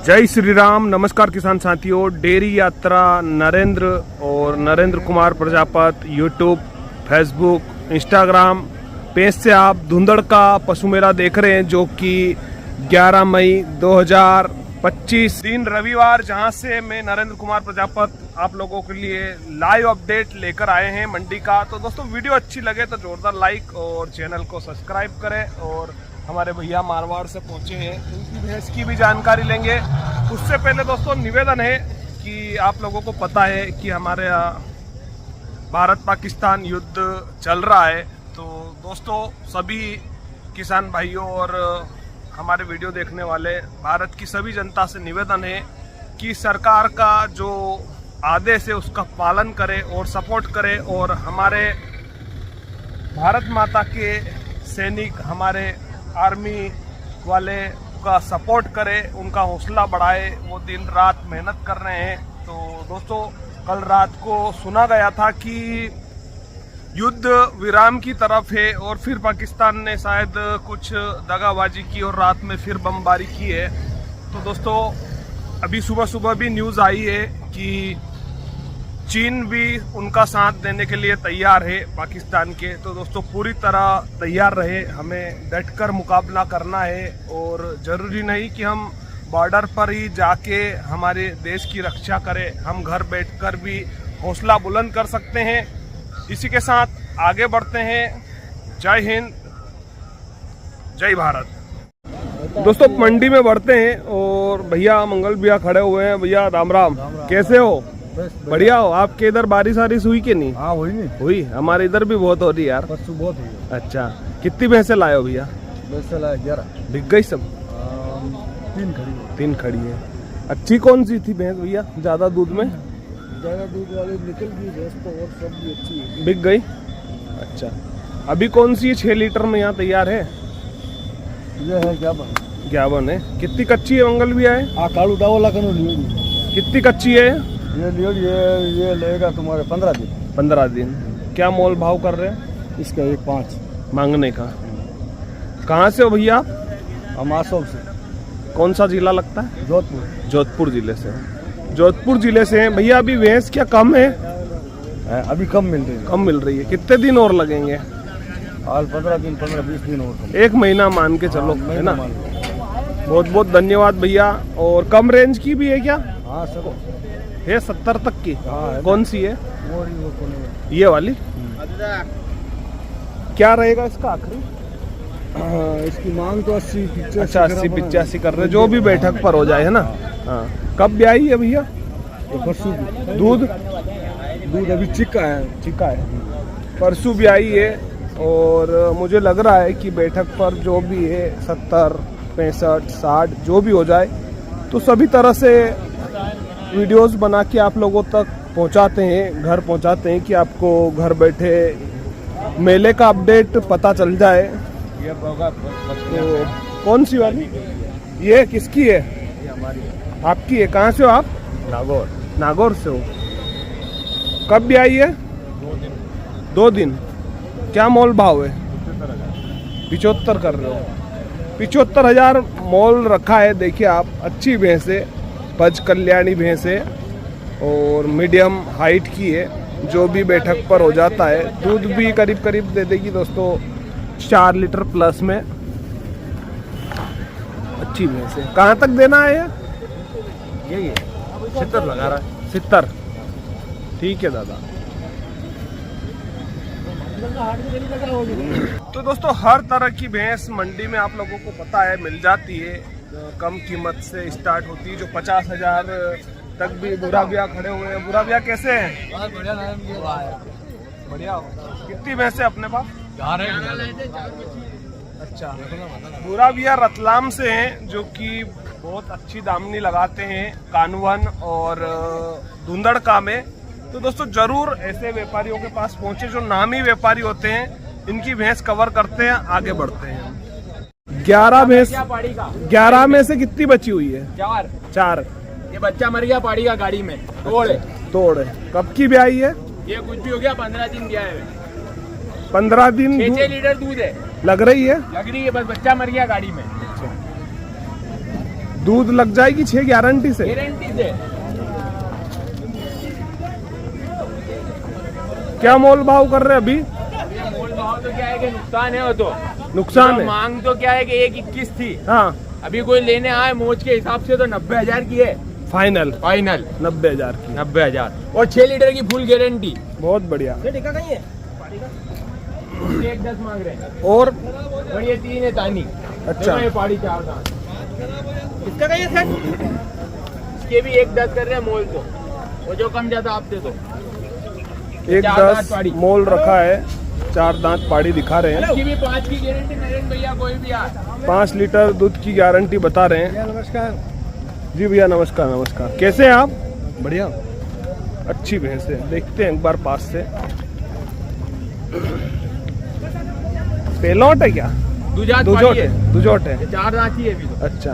जय श्री राम। नमस्कार किसान साथियों। डेयरी यात्रा नरेंद्र और Narendra Kumar Prajapati YouTube, Facebook, Instagram page से आप धुंधड़ का पशु मेला देख रहे हैं, जो कि 11 मई 2025 दिन रविवार, जहां से मैं नरेंद्र कुमार प्रजापति आप लोगों के लिए लाइव अपडेट लेकर आए हैं मंडी का। तो दोस्तों वीडियो अच्छी लगे तो जोरदार लाइक और चैनल को सब्सक्राइब करें। और हमारे भैया मारवाड़ से पहुंचे हैं, उनकी भैंस की भी जानकारी लेंगे। उससे पहले दोस्तों निवेदन है कि आप लोगों को पता है कि हमारे यहाँ भारत पाकिस्तान युद्ध चल रहा है। तो दोस्तों सभी किसान भाइयों और हमारे वीडियो देखने वाले भारत की सभी जनता से निवेदन है कि सरकार का जो आदेश है उसका पालन करें और सपोर्ट करें, और हमारे भारत माता के सैनिक, हमारे आर्मी वाले का सपोर्ट करें, उनका हौसला बढ़ाए। वो दिन रात मेहनत कर रहे हैं। तो दोस्तों कल रात को सुना गया था कि युद्ध विराम की तरफ है, और फिर पाकिस्तान ने शायद कुछ दगाबाजी की और रात में फिर बमबारी की है। तो दोस्तों अभी सुबह सुबह भी न्यूज़ आई है कि चीन भी उनका साथ देने के लिए तैयार है पाकिस्तान के। तो दोस्तों पूरी तरह तैयार रहे, हमें डटकर मुकाबला करना है। और ज़रूरी नहीं कि हम बॉर्डर पर ही जाके हमारे देश की रक्षा करें, हम घर बैठकर भी हौसला बुलंद कर सकते हैं। इसी के साथ आगे बढ़ते हैं। जय हिंद, जय भारत। दोस्तों मंडी में बढ़ते हैं और भैया मंगल भैया खड़े हुए हैं। भैया राम राम, कैसे हो? बढ़िया हो। आपके इधर बारिश वारिश हुई कि नहीं? हाँ हुई नहीं हुई, हमारे इधर भी बहुत हो रही है यार, परसों बहुत हुई। अच्छा, कितनी भैंसे लाए हो भैया? भैंसे लाए 11। बिक गई सब? 3 खड़ी है। अच्छी कौन सी थी भैंस भैया, ज्यादा दूध में? ज्यादा दूध वाली निकल गई भैंस तो, और सब भी अच्छी है, बिक गई। अच्छा, अभी कौन सी 6 लीटर में यहाँ तैयार है? ये है 51 है। कितनी कच्ची है मंगल भैया? है कालू डावला का कितनी कच्ची है? ये लेगा तुम्हारे 15 दिन। 15 दिन। क्या मोल भाव कर रहे हैं इसका? 1.5 मांगने का। कहाँ से हो भैया? हम आसोम से। कौन सा जिला लगता है? जोधपुर। जोधपुर जिले से। जोधपुर जिले से हैं भैया। अभी भैंस क्या कम है? अभी कम मिल रही है। कम मिल रही है। कितने दिन और लगेंगे? हाल 15 दिन, 15-20 दिन और। 1 महीना मान के चलो, है ना? बहुत बहुत धन्यवाद भैया। और कम रेंज की भी है क्या? हाँ सर है 70 तक की। हाँ, कौन सी है? वो ये वाली। क्या रहेगा इसका आखिरी? इसकी मांग तो 80-85। अच्छा, 80-85 कर रहे, जो भी बैठक पर हो जाए, है ना? हाँ। कब ब्याही है भैया? परसों। दूध अभी चिक्का है। परसों ब्याही है। और मुझे लग रहा है कि बैठक पर जो भी है 70, 65, 60 जो भी हो जाए, तो सभी तरह से वीडियोस बना के आप लोगों तक पहुंचाते हैं, घर पहुंचाते हैं, कि आपको घर बैठे मेले का अपडेट पता चल जाए। तो कौन सी वाली? ये किसकी है? ये हमारी। आपकी है? कहाँ से हो आप? नागौर से हो। कब भी आई है? 2 दिन। क्या मोल भाव है? 75 कर रहे हो। 75,000 मोल रखा है। देखिए आप, अच्छी भैंस है, पज कल्याणी भैंस है और मीडियम हाइट की है। जो भी बैठक पर हो जाता है, दूध भी करीब करीब दे देगी दोस्तों 4 लीटर प्लस में। अच्छी भैंस है। कहाँ तक देना है? यही है 70 लगा रहा है। 70। ठीक है दादा। तो दोस्तों हर तरह की भैंस मंडी में आप लोगों को पता है मिल जाती है। कम कीमत से स्टार्ट होती है, जो 50,000 तक भी। बुरा भैया खड़े हुए हैं। बुरा भैया कैसे हैं? बढ़िया हो। कितनी भैंसें अपने पास? 4 है। अच्छा, बुरा भैया रतलाम से हैं, जो कि बहुत अच्छी दामनी लगाते हैं कानवन और धुंधड़का में। तो दोस्तों जरूर ऐसे व्यापारियों के पास पहुंचे, जो नामी व्यापारी होते हैं, इनकी भैंस कवर करते हैं, आगे बढ़ते हैं। 11 भैंस। 11 में से कितनी बची हुई है? 4। ये बच्चा मर गया पाड़ी का गाड़ी में। तोड़ है। कब की ब्याही है? ये कुछ भी हो गया, 15 दिन गया है। 15 दिन। 6 लीटर दूध है। लग रही है? लग रही है, बस बच्चा मर गया गाड़ी में। दूध लग जाएगी 6 गारंटी से? गारंटी से। क्या मोल भाव कर रहे हैं अभी? मोल भाव तो क्या है कि नुकसान है, वो तो नुकसान तो है। मांग तो क्या है कि 1.21 थी, हाँ अभी कोई लेने आए मोच के हिसाब से तो 90,000 की है फाइनल, फाइनल 90,000 की। 90,000 और 6 लीटर की फुल गारंटी। बहुत बढ़िया। 1.10 मांग रहे हैं और और ये 3 है तानी। अच्छा। देखो ये पाड़ी 4 दांत। इसका कहिए सर, इसके भी 1.10 कर रहे हैं मोल, तो वो जो कम ज्यादा आप दे दो। 1.10 मोल रखा है, 4 दांत पाड़ी दिखा रहे हैं। इसकी भी 5 की गारंटी नरेंद्र भैया, कोई भी आ 5 लीटर दूध की गारंटी बता रहे हैं। नमस्कार। जी भैया नमस्कार। नमस्कार, कैसे हैं आप? बढ़िया। अच्छी भैंस है, देखते हैं एक बार पास से। पेलौट है क्या? दुजात दुजोट पाड़ी है, है, दुजोट है। 4 दांत ही है अभी तो। अच्छा,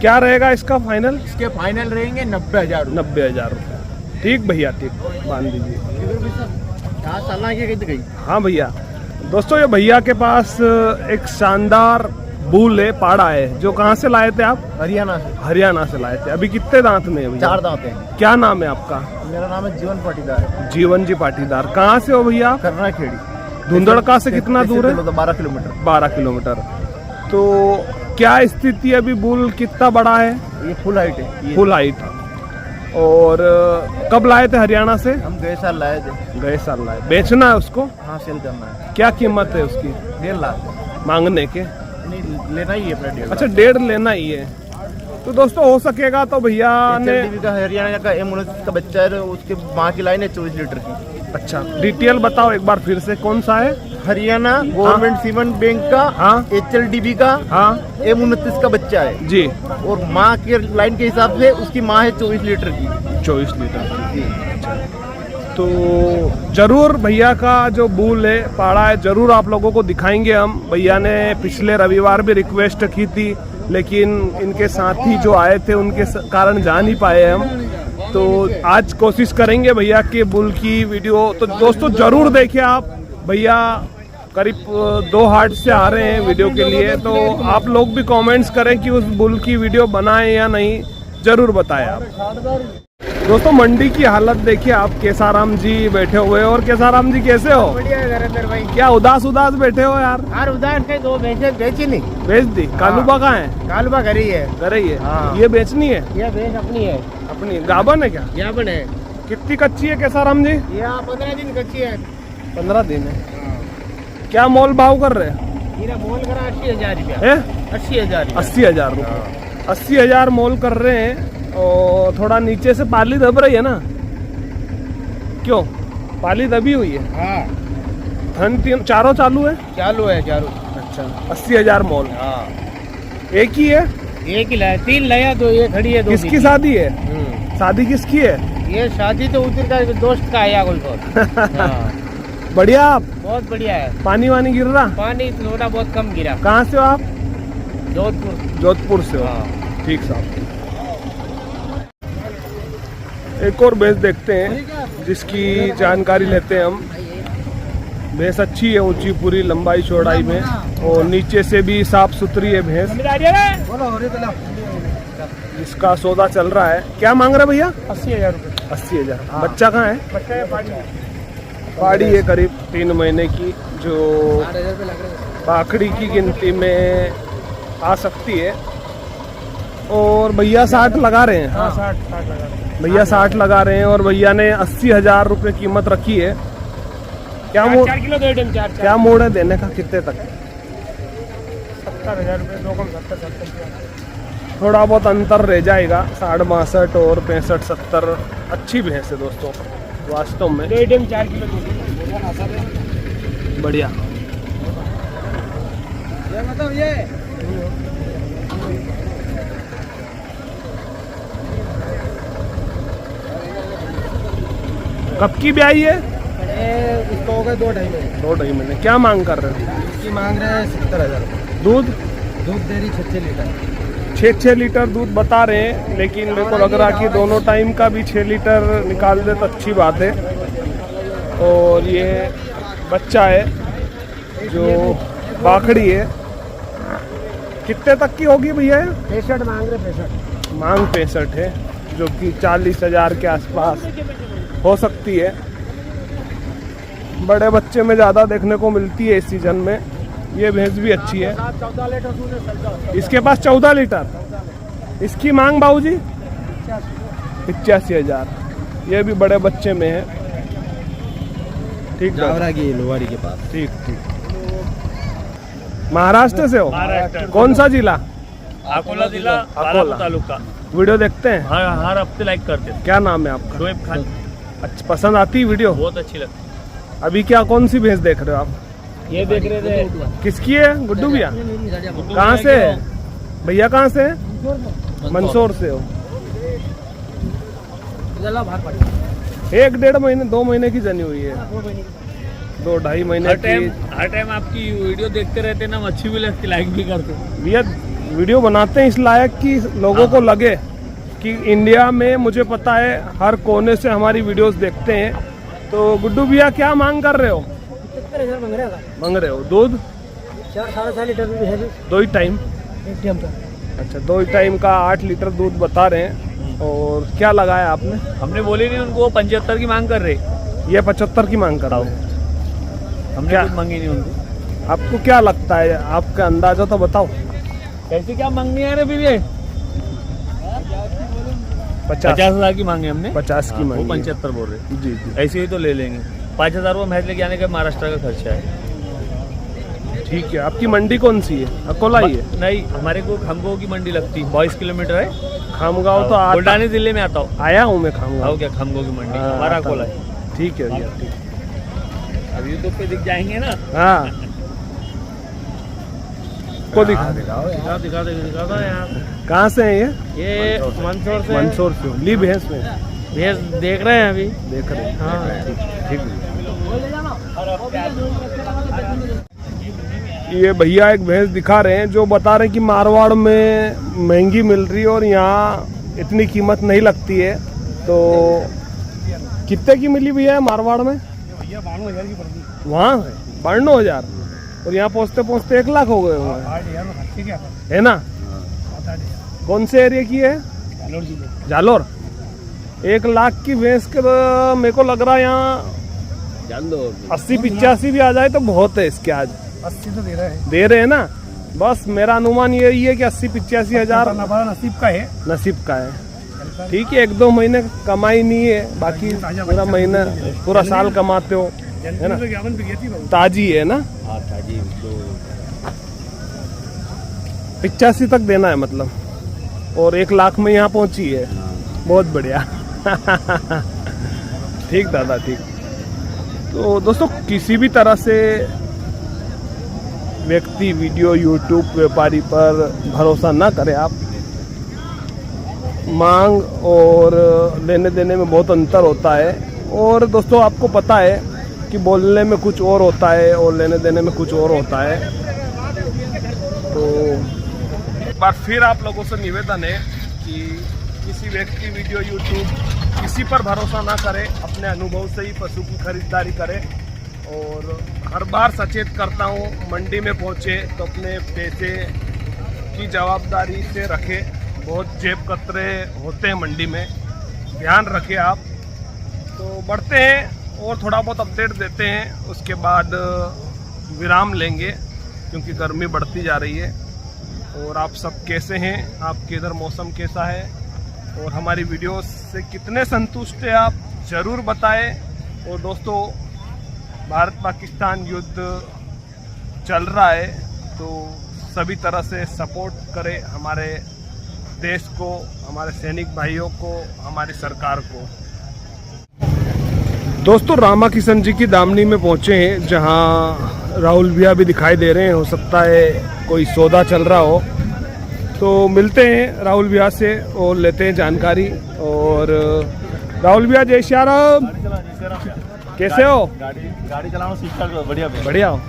क्या रहेगा इसका फाइनल? इसके फाइनल रहेंगे 90,000 रुपये। 90,000 रुपये। ठीक भैया, ठीक, बांध दीजिए। हाँ भैया। दोस्तों ये भैया के पास एक शानदार बूल है, पाड़ा है, जो कहाँ से लाए थे आप? हरियाणा से। हरियाणा से लाए थे। अभी कितने दांत में है भैया? 4 दांत हैं। क्या नाम है आपका? मेरा नाम है जीवन पाटीदार। जीवन जी पाटीदार। कहाँ से हो भैया? करना खेड़ी। धुंधड़का से कितना दूर है? 12 किलोमीटर। 12 किलोमीटर। तो क्या स्थिति है अभी? बुल कितना बड़ा है? ये फुल हाइट है। Full height. और कब लाए थे हरियाणा से? हम गए साल लाए थे। गए साल लाए। बेचना है उसको? हाँ, सेल करना है। क्या कीमत है उसकी 1.5 लाख। मांगने के? नहीं, लेना ही है अपना 1.5 अच्छा, 1.5 लेना ही है। तो दोस्तों हो सकेगा तो भैया ने। HLDB का हरियाणा का M19 का बच्चा है, उसके माँ की लाइन है 24 लीटर की। अच्छा, डिटेल बताओ एक बार फिर से, कौन सा है? हरियाणा गवर्नमेंट सीमेंट बैंक का। हाँ। HLDB का। हाँ M29 का बच्चा है जी। और माँ के लाइन के हिसाब से उसकी माँ है 24 लीटर की। 24 लीटर की। तो जरूर भैया का जो बूल है, पाड़ा है, जरूर आप लोगों को दिखाएंगे हम। भैया ने पिछले रविवार भी रिक्वेस्ट की थी, लेकिन इनके साथी जो आए थे उनके कारण जा नहीं पाए हम। तो आज कोशिश करेंगे भैया के बुल की वीडियो। तो दोस्तों जरूर देखिए आप। भैया करीब 2 हाट से आ रहे हैं वीडियो के लिए, तो आप लोग भी कमेंट्स करें कि उस बुल की वीडियो बनाएं या नहीं, जरूर बताएं आप। दोस्तों मंडी की हालत देखिए आप। केसाराम जी बैठे हुए हैं। और केसाराम जी कैसे हो? बढ़िया है नरेंद्र भाई। क्या उदास उदास बैठे हो यार? यार उदार के 2 भैंसे बेची नहीं। बेच दी? कालूबा कहाँ है? कालबा घर ही है। घर ही है। हाँ। ये बेचनी है? ये भैंस अपनी है। अपनी गाबन है क्या? याबन है। कितनी कच्ची है केसाराम जी? ये 15 दिन कच्ची है। 15 दिन है। क्या मोल भाव कर रहे हैं? मेरा मोल करा 80,000 रुपया। है 80,000। 80,000 रुपये। 80,000 मोल कर रहे हैं। और थोड़ा नीचे से पाली दब रही है ना? क्यों पाली दबी हुई है? हाँ, धन चारों चालू है? चालू है चालू। अच्छा, 80,000 मोल। हाँ, एक ही है? एक ही लाया, 3 लाया, 2 ये खड़ी है। 2 किसकी शादी है? शादी किसकी है? ये शादी तो उधर का दोस्त का है गोलकोट। हाँ, बढ़िया। आप बहुत बढ़िया है। पानी वानी गिर रहा? पानी थोड़ा बहुत कम गिरा। कहाँ से हो आप? जोधपुर। जोधपुर से हो? हाँ। ठीक साहब। एक और भैंस देखते हैं जिसकी जानकारी लेते हैं हम। भैंस अच्छी है, ऊंची पूरी लंबाई चौड़ाई में, और नीचे से भी साफ सुथरी है भैंस। जिसका सौदा चल रहा है। क्या मांग रहे भैया? 80,000 रुपये। 80,000। बच्चा कहाँ है? बच्चा है पानी। पाड़ी है करीब 3 महीने की, जो बाखड़ी की गिनती में आ सकती है। और भैया 60 लगा रहे हैं। हाँ, 60 लगा रहे हैं। भैया 60 लगा रहे हैं और भैया ने 80,000 रुपये कीमत रखी है। क्या मोड़? 4 किलो दे दें। 4 क्या मोड़ है देने का? कितने तक? 70,000 रुपये। 2 कम 70। थोड़ा बहुत अंतर रह जाएगा। 60 62 और 65 70। अच्छी भैंस है दोस्तों वास्तव में। 4 किलो बढ़िया। मतलब ये कब की ब्याई है? इसको हो गए 2-2.5 महीने। 2-2.5 महीने। क्या मांग कर रहे हैं? इसकी मांग रहे हैं 70,000 रुपये। दूध दे रही 6 लीटर। 6 लीटर दूध बता रहे हैं, लेकिन मेरे को लग रहा कि दोनों टाइम का भी 6 लीटर निकाल दे तो अच्छी बात है। और ये बच्चा है जो बाखड़ी है, कितने तक की होगी भैया? 65 मांग रहे, 65। मांग 65 है, जो कि 40,000 के आसपास हो सकती है। बड़े बच्चे में ज़्यादा देखने को मिलती है इस सीजन में। ये भैंस भी अच्छी है। 14 लीटर दूध है, 14। इसके पास 14 लीटर। इसकी मांग बाबूजी 85,000। ये भी बड़े बच्चे में है। ठीक जावरा की लोहारी के पास। ठीक ठीक। महाराष्ट्र से हो? महाराष्ट्र। कौन सा जिला? अकोला जिला, अकोला। बालापूर तालुका। वीडियो देखते हैं? हर हफ्ते लाइक करते हैं। क्या नाम है आपका? शोएब खान। अच्छा, पसंद आती है वीडियो? बहुत अच्छी लगती अभी क्या कौन सी भैंस देख रहे हो आप? है। ये देख रहे थे किसकी है? गुड्डू भैया? कहाँ से है भैया? कहाँ से है? मंदसौर से हो? 1-1.5 महीने 2 महीने की जनी हुई है। 2-2.5 महीने की। हर टाइम आपकी वीडियो देखते रहते ना, अच्छी भी लगती, लाइक भी करते। भैया वीडियो बनाते हैं इस लायक कि लोगों को लगे कि इंडिया में, मुझे पता है हर कोने से हमारी वीडियोस देखते हैं। तो गुड्डू भैया क्या मांग कर रहे हो? 75,000 मांग रहे हैं। मांग रहे हो? दूध 4-4.5 लीटर दूध है, 2 ही टाइम? एक टाइम का। अच्छा, 2 ही टाइम का 8 लीटर दूध बता रहे हैं। और क्या लगाया आपने? हमने बोली नहीं उनको, 75 की मांग कर रहे। ये 75 की मांग कर रहे हैं। हमने क्या? कुछ मांगी नहीं उनको। आपको क्या लगता है? आपका अंदाजा तो बताओ। कैसे क्या मांगनी है रे भैया? 50,000 की मांगे हमने। 50 की वो मांगी है। 75 बोल रहे। जी जी ऐसे ही तो ले लेंगे। 5,000 वो भैंस लेके आने का महाराष्ट्र का खर्चा है। ठीक है। आपकी मंडी कौन सी है? अकोला ही है? नहीं, हमारे को खामगांव की मंडी लगती है, 22 किलोमीटर है। खामगांव तो आता, बुल्ढाने जिले में आता हूँ। आया हूँ मैं खामगांव। आओ क्या खामगांव की मंडी? हाँ, हमारा आता अकोला हूँ। है। ठीक है भैया, ठीक। अब यूट्यूब पे दिख जाएंगे ना। हाँ, को दिखा। दिखा दो यार। कहाँ से है ये? ये मंदसौर से। मंदसौर से हो? ली भैंस में भैंस देख रहे हैं अभी। देख रहे हैं? हाँ। ठीक है। ये भैया एक भैंस दिखा रहे हैं, जो बता रहे हैं कि मारवाड़ में महंगी मिल रही है और यहाँ इतनी कीमत नहीं लगती है। तो कितने की मिली भैया मारवाड़ में? भैया 92,000 की पड़ती वहाँ 92,000 और यहाँ पहुँचते पहुँचते 1 लाख हो गए होंगे, 8,000 में खर्चे क्या है ना? कौन से एरिया की है? जालोर जिले। जालोर। 1 लाख की भैंस के तो मेरे को लग रहा है यहाँ 80-85 भी आ जाए तो बहुत है इसके। आज 80 तो दे रहे हैं। दे रहे हैं ना? बस मेरा अनुमान यही है कि 80-85 हजार नसीब का है। नसीब का है। ठीक है, 1-2 महीने कमाई नहीं है, बाकी पूरा महीना पूरा साल कमाते हो, है ना? 51 बिकी थी बहुत। ताजी है ना? हाँ ताजी। 85 तक देना है मतलब, और 1 लाख में यहाँ पहुंची है। बहुत बढ़िया। ठीक दादा, ठीक। तो दोस्तों, किसी भी तरह से व्यक्ति वीडियो यूट्यूब व्यापारी पर भरोसा ना करें आप। मांग और लेने देने में बहुत अंतर होता है। और दोस्तों, आपको पता है कि बोलने में कुछ और होता है और लेने देने में कुछ और होता है। तो एक बार फिर आप लोगों से निवेदन है कि किसी व्यक्ति वीडियो यूट्यूब किसी पर भरोसा ना करें, अपने अनुभव से ही पशु की खरीदारी करें। और हर बार सचेत करता हूँ, मंडी में पहुँचे तो अपने पैसे की जवाबदारी से रखें। बहुत जेब कतरे होते हैं मंडी में, ध्यान रखें आप। तो बढ़ते हैं और थोड़ा बहुत अपडेट देते हैं, उसके बाद विराम लेंगे क्योंकि गर्मी बढ़ती जा रही है। और आप सब कैसे हैं? आपके इधर मौसम कैसा है? और हमारी वीडियो से कितने संतुष्ट हैं आप, ज़रूर बताएं। और दोस्तों, भारत पाकिस्तान युद्ध चल रहा है, तो सभी तरह से सपोर्ट करें हमारे देश को, हमारे सैनिक भाइयों को, हमारी सरकार को। दोस्तों, रामा किशन जी की दामनी में पहुंचे हैं, जहां राहुल भैया भी दिखाई दे रहे हैं। हो सकता है कोई सौदा चल रहा हो, तो मिलते हैं राहुल भैया से और लेते हैं जानकारी। और राहुल भैया, जय श्री राम। कैसे हो? गाड़ी चलाना सीख कर बढ़िया बढ़िया हो?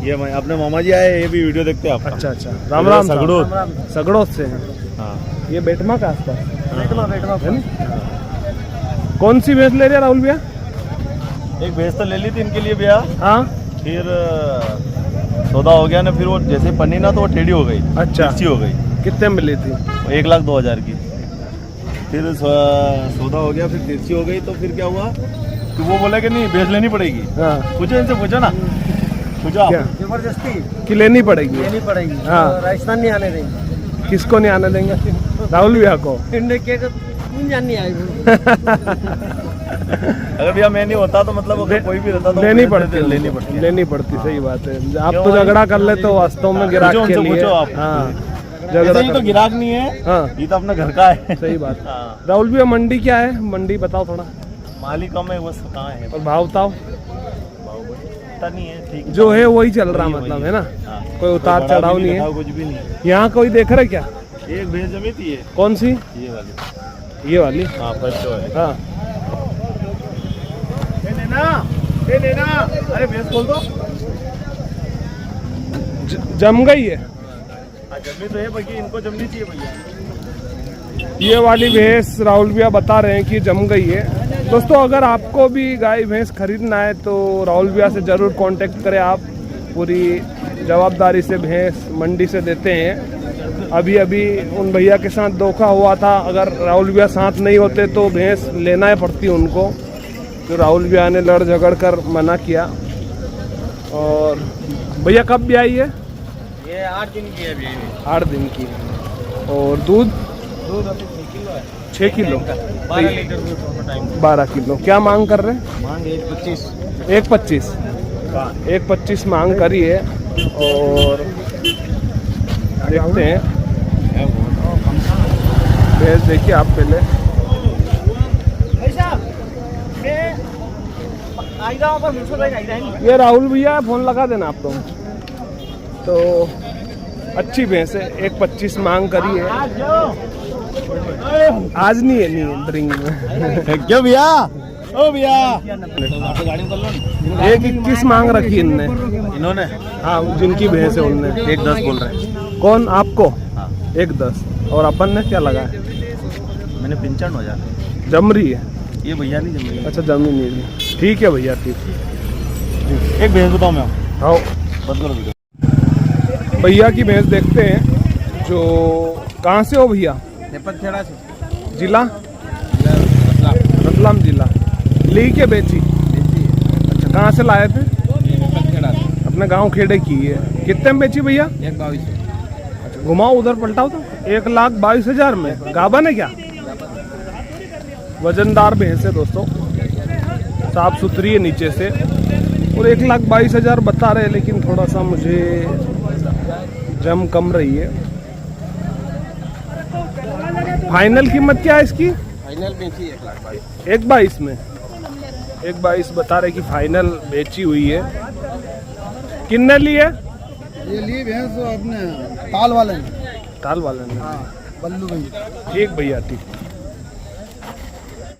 ये मैं अपने मामा जी आए, ये भी वीडियो देखते हैं आपका। अच्छा अच्छा, राम राम। सगड़ोत। सगड़ोत से हैं। हाँ। ये बेटमा का आसपास है ना? कौन सी भैंस ले रहे हैं राहुल भैया? एक भैंस तो ले ली थी इनके लिए भैया, हाँ। फिर सौदा हो गया ना, फिर वो जैसे पन्नी ना तो वो टेढ़ी हो गई, अच्छा, अच्छी हो गई। कितने में मिली थी? 1,02,000 की। फिर सौदा हो गया, फिर तिरछी हो गई, तो फिर क्या हुआ कि वो बोला कि नहीं बेच लेनी पड़ेगी। हाँ, पूछो इनसे, पूछो ना, पूछो आप। क्या जबरदस्ती कि लेनी पड़ेगी? लेनी पड़ेगी। हाँ। राजस्थान नहीं आने देंगे। किसको नहीं आने देंगे? राहुल भैया को। इंडिया के जान नहीं आएगी। अगर भैया मैं नहीं होता तो मतलब अगर कोई भी रहता तो लेनी पड़ती, लेनी पड़ती। सही बात है। आप तो झगड़ा कर लेते हो वास्तव में ग्राहक पूछो के उनसे, लिए। पूछो आप। हाँ, जैसे झगड़ा ये तो कर, गिराक नहीं है, हाँ, ये तो अपना घर का है। सही बात। हाँ। राहुल भैया मंडी क्या है? मंडी बताओ थोड़ा, मालिक कम है, बस कहाँ है, और भाव बताओ। पता नहीं है, ठीक जो है वही चल रहा, वही, मतलब वही। है ना, हाँ। कोई उतार बढ़ा चढ़ाव भी नहीं घटाव है। कुछ भी नहीं। यहाँ कोई देख रहे क्या? एक भैंस जमी थी ये कौन सी? वाली। ये वाली? हाँ, फर्स्ट वाली। हाँ, ए लेना, अरे भैंस खोल दो। जम गई है जमी तो है बाकी इनको जमनी चाहिए भैया। ये वाली भैंस। राहुल भैया बता रहे हैं कि जम गई है। दोस्तों, अगर आपको भी गाय भैंस खरीदना है तो राहुल भैया से ज़रूर कांटेक्ट करें। आप पूरी जवाबदारी से भैंस मंडी से देते हैं। अभी अभी उन भैया के साथ धोखा हुआ था। अगर राहुल भैया साथ नहीं होते तो भैंस लेना ही पड़ती उनको, तो राहुल भैया ने लड़ झगड़ कर मना किया। और भैया कब भी आई है? ये 8 दिन की है अभी। 8 दिन की। और दूध? दूध अभी 6 किलो है। 6 किलो, 12 लीटर दूध दोनों टाइम। 12 किलो। क्या मांग कर रहे हैं? मांग 1,25। 1,25। 1,25 मांग करी है। और देखते हैं, भैंस देखिए आप पहले। ये राहुल भैया, फोन लगा देना आप तो अच्छी भैंस है। 1,25 मांग करी है। आज नहीं है ड्रिंक में। क्यों भैया? ओ भैया, 1,21 मांग रखी इनने। इन्होंने? हाँ, जिनकी भैंस है उनने 1,10 बोल रहे हैं। कौन? आपको? हाँ। 1,10। और अपन ने क्या लगा है? मैंने 95,000। जम रही है? ये भैया नहीं जम रही। अच्छा, जमी नहीं रही। ठीक है भैया, ठीक है। एक भैंस बताओ मैं, आओ बंद करो वीडियो। भैया की भैंस देखते हैं। जो कहाँ से हो भैया? खेड़ा से। जिला? रतलाम जिला। ली के बेची? अच्छा, कहाँ से लाए थे? खेड़ा से। अपने गांव खेड़े की है। कितने में बेची भैया? 1,22। अच्छा, घुमाओ उधर, पलटाओ तो। 1,22,000 में। गाभन है क्या? वजनदार भैंस है दोस्तों, साफ सुथरी है नीचे से। और 1,22,000 बता रहे हैं, लेकिन थोड़ा सा मुझे जम कम रही है। फाइनल कीमत क्या है इसकी? फाइनल बेची 1,22,000। 1,22 में। 1,22 बता रहे कि फाइनल बेची हुई है। कितने ली है? ये ली भैंस अपने ताल वाले ने। ताल वाले ने। हाँ, बल्लू भैया। ठीक भैया, ठीक।